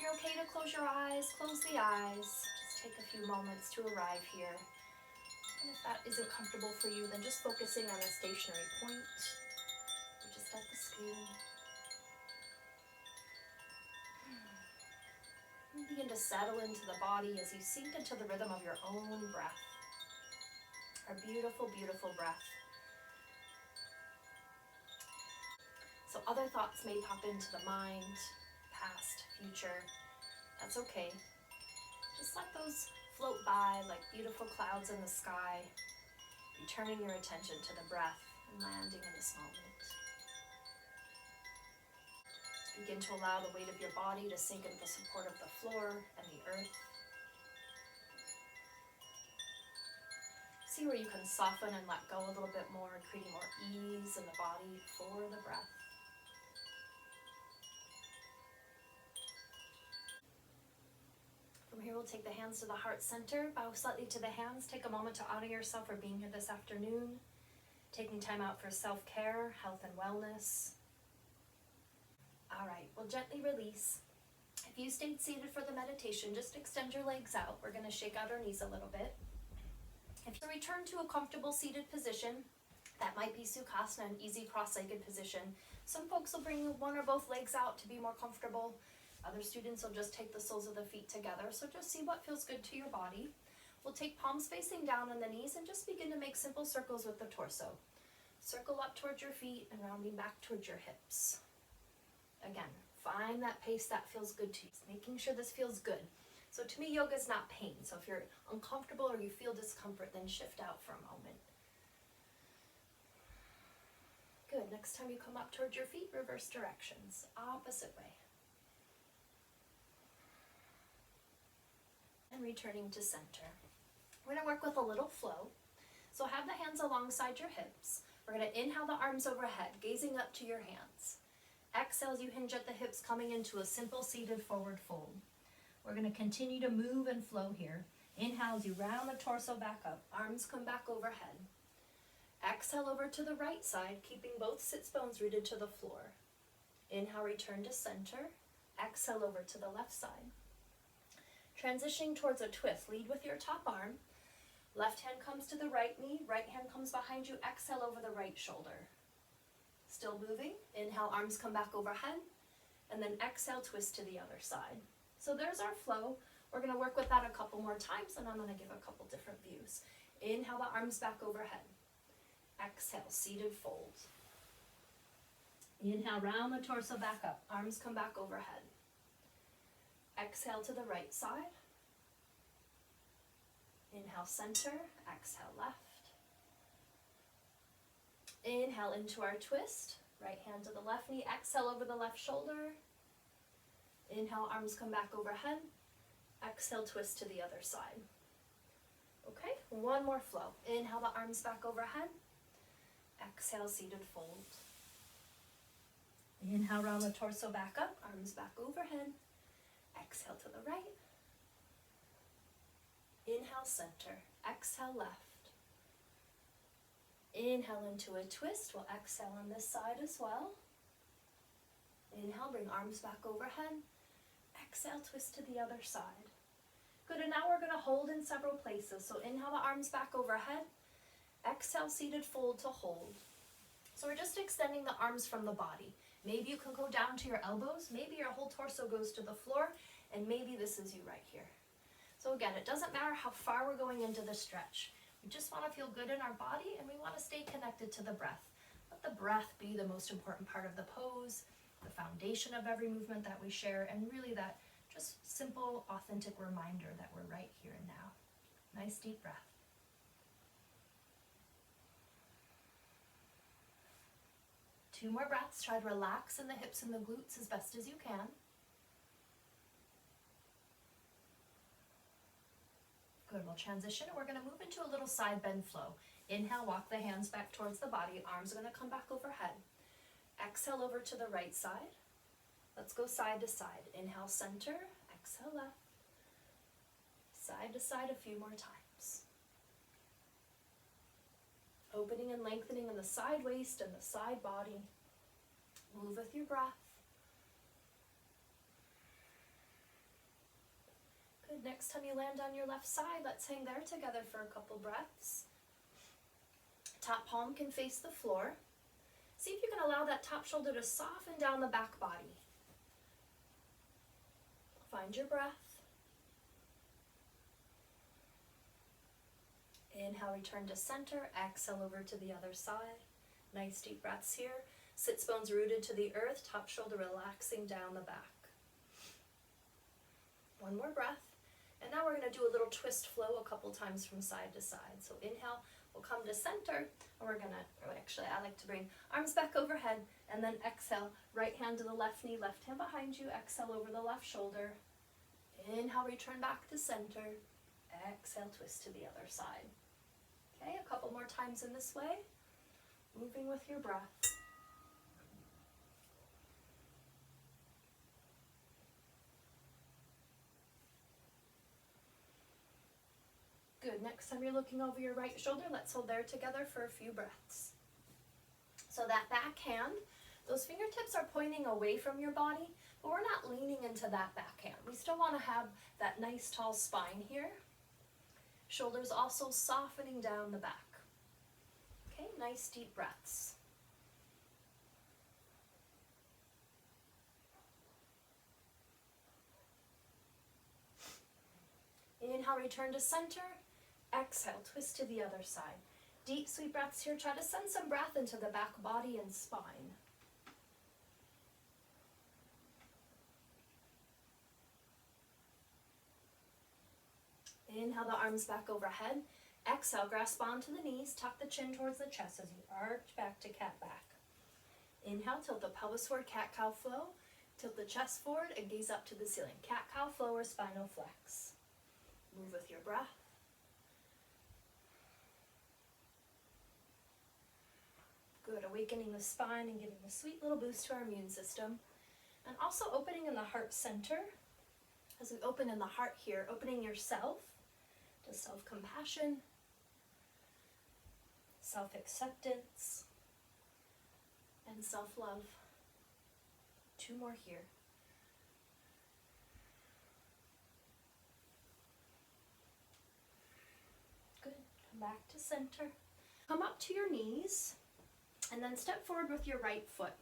you're okay to close your eyes, close the eyes. Just take a few moments to arrive here. And if that isn't comfortable for you, then just focusing on a stationary point, or just at the screen. And begin to settle into the body as you sink into the rhythm of your own breath. Our beautiful, beautiful breath. So other thoughts may pop into the mind, past, future. That's okay. Just let those float by like beautiful clouds in the sky, returning your attention to the breath and landing in this moment. Begin to allow the weight of your body to sink into the support of the floor and the earth. See where you can soften and let go a little bit more, creating more ease in the body for the breath. From here, we'll take the hands to the heart center, bow slightly to the hands. Take a moment to honor yourself for being here this afternoon, taking time out for self-care, health and wellness. All right, we'll gently release. If you stayed seated for the meditation, just extend your legs out. We're going to shake out our knees a little bit. If you return to a comfortable seated position, that might be Sukhasana, an easy cross-legged position. Some folks will bring one or both legs out to be more comfortable. Other students will just take the soles of the feet together. So just see what feels good to your body. We'll take palms facing down on the knees and just begin to make simple circles with the torso. Circle up towards your feet and rounding back towards your hips. Again, find that pace that feels good to you, making sure this feels good. So to me, yoga is not pain. So if you're uncomfortable or you feel discomfort, then shift out for a moment. Good. Next time you come up towards your feet, reverse directions, opposite way. And returning to center. We're going to work with a little flow. So have the hands alongside your hips. We're going to inhale the arms overhead, gazing up to your hands. Exhale as you hinge at the hips, coming into a simple seated forward fold. We're going to continue to move and flow here. Inhale as you round the torso back up, arms come back overhead. Exhale over to the right side, keeping both sits bones rooted to the floor. Inhale, return to center. Exhale over to the left side. Transitioning towards a twist, lead with your top arm. Left hand comes to the right knee, right hand comes behind you. Exhale over the right shoulder. Still moving. Inhale, arms come back overhead. And then exhale, twist to the other side. So there's our flow. We're going to work with that a couple more times, and I'm going to give a couple different views. Inhale the arms back overhead. Exhale, seated fold. Inhale, round the torso back up. Arms come back overhead. Exhale to the right side. Inhale, center. Exhale, left. Inhale into our twist. Right hand to the left knee. Exhale over the left shoulder. Inhale, arms come back overhead. Exhale, twist to the other side. Okay, one more flow. Inhale the arms back overhead. Exhale, seated fold. Inhale, round the torso back up, arms back overhead. Exhale to the right. Inhale, center. Exhale, left. Inhale into a twist. We'll exhale on this side as well. Inhale, bring arms back overhead. Exhale, twist to the other side. Good, and now we're going to hold in several places. So inhale the arms back overhead. Exhale, seated fold to hold. So we're just extending the arms from the body. Maybe you can go down to your elbows. Maybe your whole torso goes to the floor. And maybe this is you right here. So again, it doesn't matter how far we're going into the stretch. We just want to feel good in our body, and we want to stay connected to the breath. Let the breath be the most important part of the pose, the foundation of every movement that we share, and really that just simple, authentic reminder that we're right here and now. Nice deep breath. Two more breaths. Try to relax in the hips and the glutes as best as you can. Good, we'll transition and we're going to move into a little side bend flow. Inhale, walk the hands back towards the body. Arms are going to come back overhead. Exhale over to the right side. Let's go side to side. Inhale, center. Exhale, left. Side to side a few more times. Opening and lengthening in the side waist and the side body. Move with your breath. Good. Next time you land on your left side, let's hang there together for a couple breaths. Top palm can face the floor. See if you can allow that top shoulder to soften down the back body. Find your breath. Inhale, return to center. Exhale over to the other side. Nice deep breaths here. Sits bones rooted to the earth, top shoulder relaxing down the back. One more breath. And now we're going to do a little twist flow a couple times from side to side. So inhale, we'll come to center, and we're going to, actually I like to bring arms back overhead, and then exhale, right hand to the left knee, left hand behind you, exhale over the left shoulder. Inhale, return back to center. Exhale, twist to the other side. Okay, a couple more times in this way, moving with your breath. Good. Next time you're looking over your right shoulder, let's hold there together for a few breaths. So that back hand, those fingertips are pointing away from your body, but we're not leaning into that back hand. We still want to have that nice tall spine here. Shoulders also softening down the back. Okay, nice deep breaths. Inhale, return to center. Exhale, twist to the other side. Deep, sweet breaths here. Try to send some breath into the back body and spine. Inhale the arms back overhead. Exhale, grasp onto the knees, tuck the chin towards the chest as you arch back to cat back. Inhale, tilt the pelvis forward, cat-cow flow. Tilt the chest forward and gaze up to the ceiling. Cat-cow flow or spinal flex. Move with your breath. Good, awakening the spine and giving a sweet little boost to our immune system. And also opening in the heart center. As we open in the heart here, opening yourself to self-compassion, self-acceptance, and self-love. Two more here. Good. Come back to center. Come up to your knees, and then step forward with your right foot.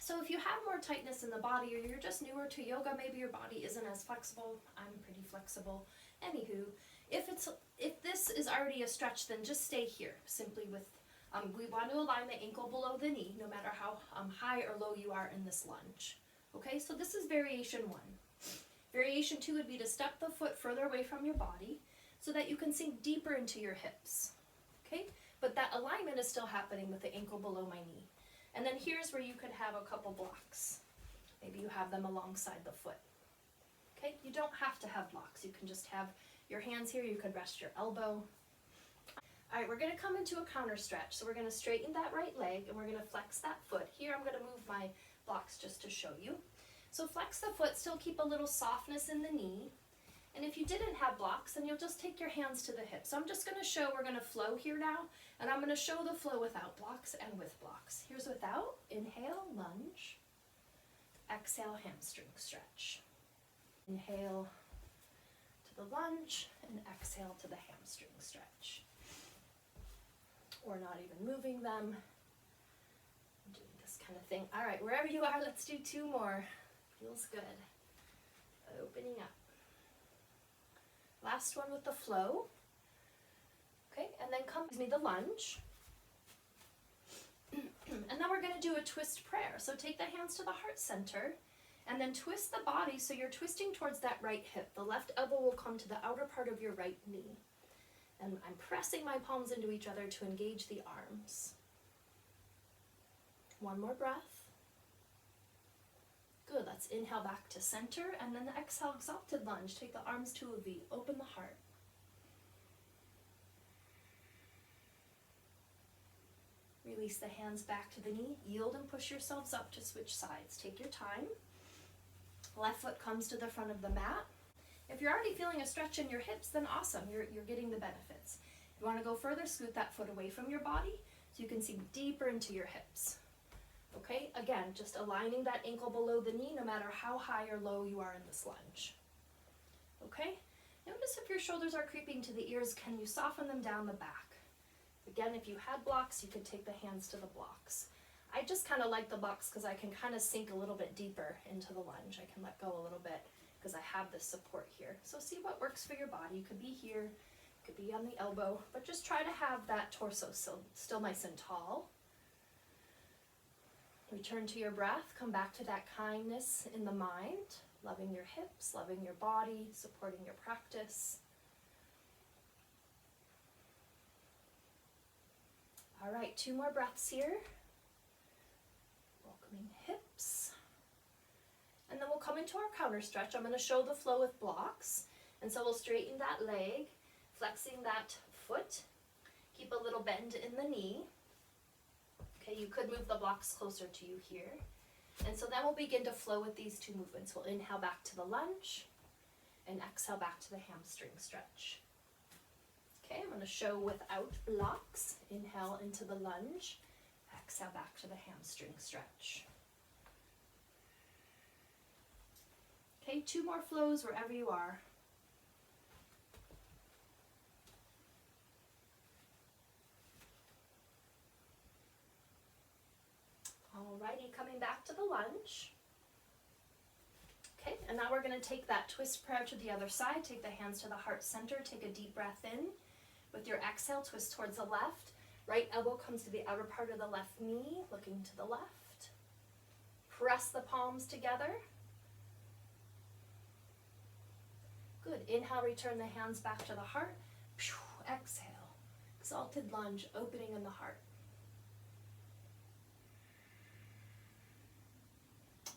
So if you have more tightness in the body, or you're just newer to yoga, maybe your body isn't as flexible. I'm pretty flexible. Anywho, if this is already a stretch, then just stay here. Simply with, we want to align the ankle below the knee, no matter how high or low you are in this lunge. Okay, so this is variation 1. Variation 2 would be to step the foot further away from your body so that you can sink deeper into your hips. Okay, but that alignment is still happening with the ankle below my knee. And then here's where you could have a couple blocks. Maybe you have them alongside the foot. Okay, you don't have to have blocks. You can just have your hands here. You could rest your elbow. All right, we're going to come into a counter stretch. So we're going to straighten that right leg and we're going to flex that foot. Here I'm going to move my blocks just to show you. So flex the foot, still keep a little softness in the knee. And if you didn't have blocks, then you'll just take your hands to the hips. So I'm just going to show, we're going to flow here now, and I'm going to show the flow without blocks and with blocks. Here's without. Inhale, lunge. Exhale, hamstring stretch. Inhale to the lunge, and exhale to the hamstring stretch. Or not even moving them. Doing this kind of thing. All right, wherever you are, let's do 2 more. Feels good. Opening up. Last one with the flow. Okay, and then comes the lunge. And then we're going to do a twist prayer. So take the hands to the heart center and then twist the body so you're twisting towards that right hip. The left elbow will come to the outer part of your right knee. And I'm pressing my palms into each other to engage the arms. One more breath. Good, let's inhale back to center, and then the exhale, exalted lunge. Take the arms to a V, open the heart. Release the hands back to the knee, yield and push yourselves up to switch sides. Take your time. Left foot comes to the front of the mat. If you're already feeling a stretch in your hips, then awesome, you're getting the benefits. If you want to go further, scoot that foot away from your body so you can sink deeper into your hips. Okay, again, just aligning that ankle below the knee no matter how high or low you are in this lunge. Okay, notice if your shoulders are creeping to the ears, can you soften them down the back? Again, if you had blocks, you could take the hands to the blocks. I just kind of like the blocks because I can kind of sink a little bit deeper into the lunge. I can let go a little bit because I have this support here. So see what works for your body. You could be here, you could be on the elbow, but just try to have that torso still nice and tall. Return to your breath, come back to that kindness in the mind, loving your hips, loving your body, supporting your practice. All right, 2 more breaths here. Welcoming hips. And then we'll come into our counter stretch. I'm going to show the flow with blocks. And so we'll straighten that leg, flexing that foot. Keep a little bend in the knee. Okay, you could move the blocks closer to you here. And so then we'll begin to flow with these 2 movements. We'll inhale back to the lunge and exhale back to the hamstring stretch. Okay, I'm going to show without blocks. Inhale into the lunge, exhale back to the hamstring stretch. Okay, 2 more flows wherever you are. Alrighty, coming back to the lunge. Okay, and now we're going to take that twist prayer to the other side. Take the hands to the heart center. Take a deep breath in. With your exhale, twist towards the left. Right elbow comes to the outer part of the left knee, looking to the left. Press the palms together. Good. Inhale, return the hands back to the heart. Exhale. Exalted lunge, opening in the heart.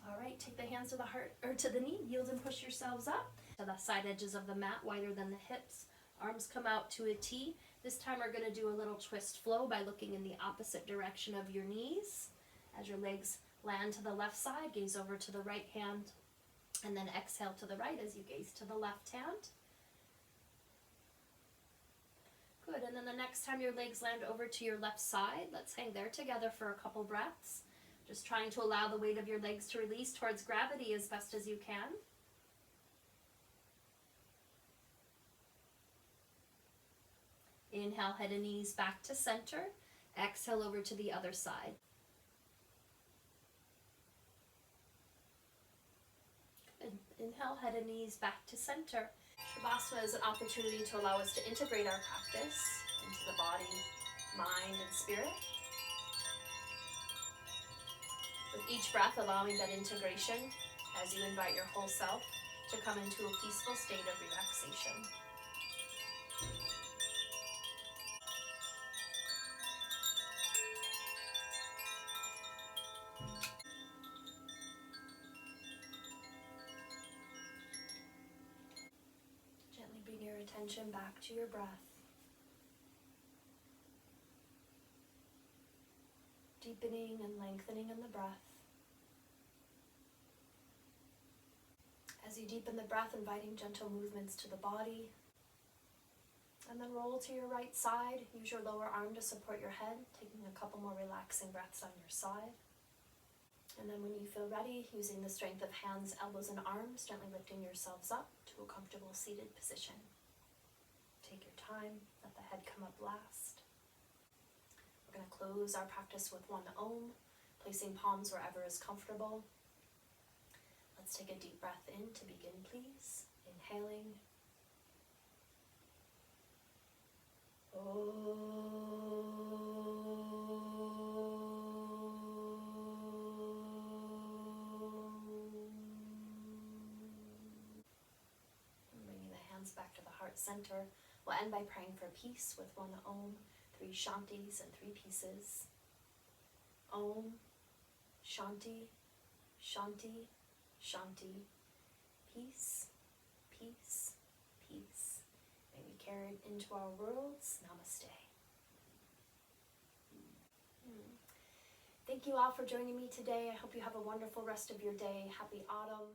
All right, take the hands to the heart or to the knee, yield and push yourselves up to the side edges of the mat, wider than the hips. Arms come out to a T. This time we're going to do a little twist flow by looking in the opposite direction of your knees. As your legs land to the left side, gaze over to the right hand, and then exhale to the right as you gaze to the left hand. Good, and then the next time your legs land over to your left side, let's hang there together for a couple breaths. Just trying to allow the weight of your legs to release towards gravity as best as you can. Inhale, head and knees back to center. Exhale over to the other side. Good. Inhale, head and knees back to center. Shavasana is an opportunity to allow us to integrate our practice into the body, mind, and spirit. With each breath, allowing that integration as you invite your whole self to come into a peaceful state of relaxation. Gently bring your attention back to your breath. Deepening and lengthening in the breath. As you deepen the breath, inviting gentle movements to the body. And then roll to your right side. Use your lower arm to support your head, taking a couple more relaxing breaths on your side. And then when you feel ready, using the strength of hands, elbows, and arms, gently lifting yourselves up to a comfortable seated position. Take your time, let the head come up last. We're going to close our practice with 1 Om, placing palms wherever is comfortable. Let's take a deep breath in to begin, please. Inhaling. Bringing the hands back to the heart center. We'll end by praying for peace with 1 Om, 3 Shantis and 3 pieces. Om, Shanti, Shanti, Shanti. Peace, peace, peace. May we carry it into our worlds. Namaste. Thank you all for joining me today. I hope you have a wonderful rest of your day. Happy autumn.